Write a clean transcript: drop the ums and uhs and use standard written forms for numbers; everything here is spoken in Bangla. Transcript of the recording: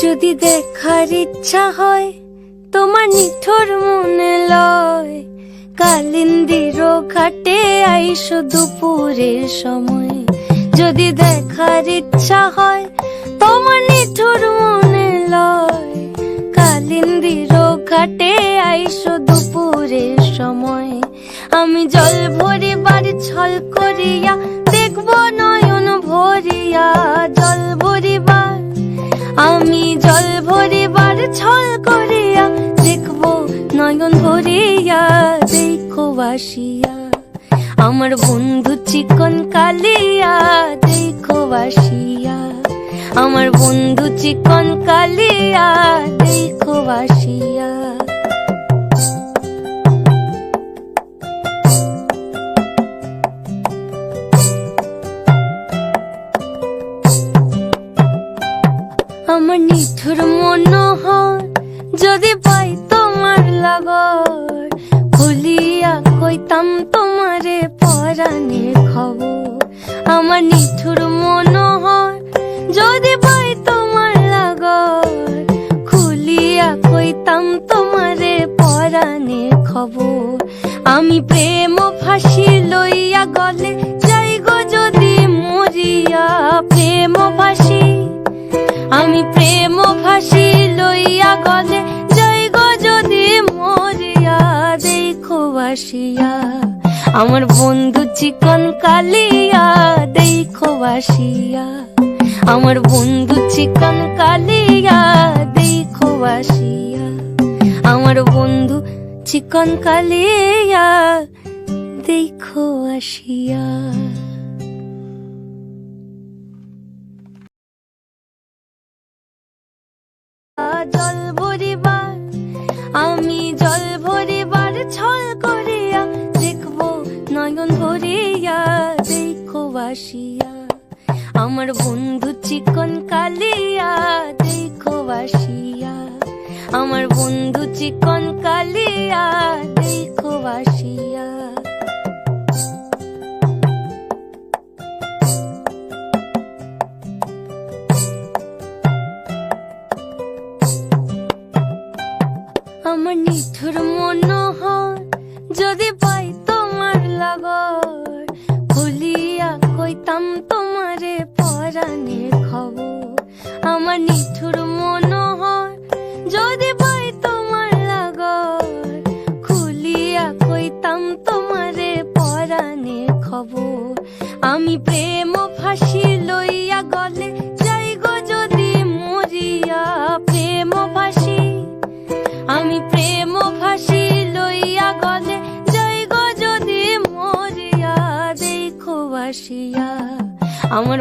যদি দেখার ইচ্ছা হয় তোমার নিঠুর মনে লয়, কালিন্দির ঘাটে আইসো দুপুরের সময়। যদি দেখার ইচ্ছা হয় তোমার নিঠুর মনে লয়, কালিন্দির ঘাটে আইসো দুপুরের সময়। আমি জল ভরিবার ছল করিয়া দেখব নয়ন ভরিয়া, জল ভরিবার আমি জল ভরিবার ছল করিয়া দেখব নয়ন ভরিয়া। দেখো বাসিয়া আমার বন্ধু চিকন কালিয়া, দেখো বাসিয়া আমার বন্ধু চিকন কালিয়া, দেখো বাসিয়া। আমার নিঠুর মনোহর যদি পাই তোমার লাগর, খুলিয়া কইতাম তোমারে পরাণের খবর। আমার নিঠুর মনোহর যদি পাই তোমার লাগর, খুলিয়া কইতাম তোমারে পরাণের খবর। আমি প্রেম ফাঁসি লইয়া গলে যাই গো যদি মরিয়া, প্রেম ফাঁসি আমি প্রেম ফাঁসি লইয়া গলে যাই গো যদি মরিয়া। দেখো বাসিয়া আমার বন্ধু চিকন কালিয়া, দেখো বাসিয়া আমার বন্ধু চিকন কালিয়া, দেখো বাসিয়া আমার বন্ধু চিকন কালিয়া, দেখো আসিয়া। জল ভরিবার আমি জল ভরিবার ছল করিয়া দেখব নয়ন ভরিয়া। দেখো বাসিয়া আমার বন্ধু চিকন কালিয়া, দেখো বাসিয়া আমার বন্ধু চিকন কালিয়া, দেখো বাসিয়া। আমার নিঠুর মনোহর যদি পাই তোমার লাগর, খুলিয়া কইতাম তোমারে পরাণের খবর। আমার নিঠুর মনোহর যদি পাই তোমার লাগর, খুলিয়া কইতাম তোমারে পরাণের খবর। আমি প্রেম ফাঁসি লইয়া গলে যাই গো যদি মরিয়া, প্রেম ফাঁসি আমি প্রেম ফাঁসি লইয়া গলে যাই গো যদি মরিয়া। দেখো বাসিয়া আমার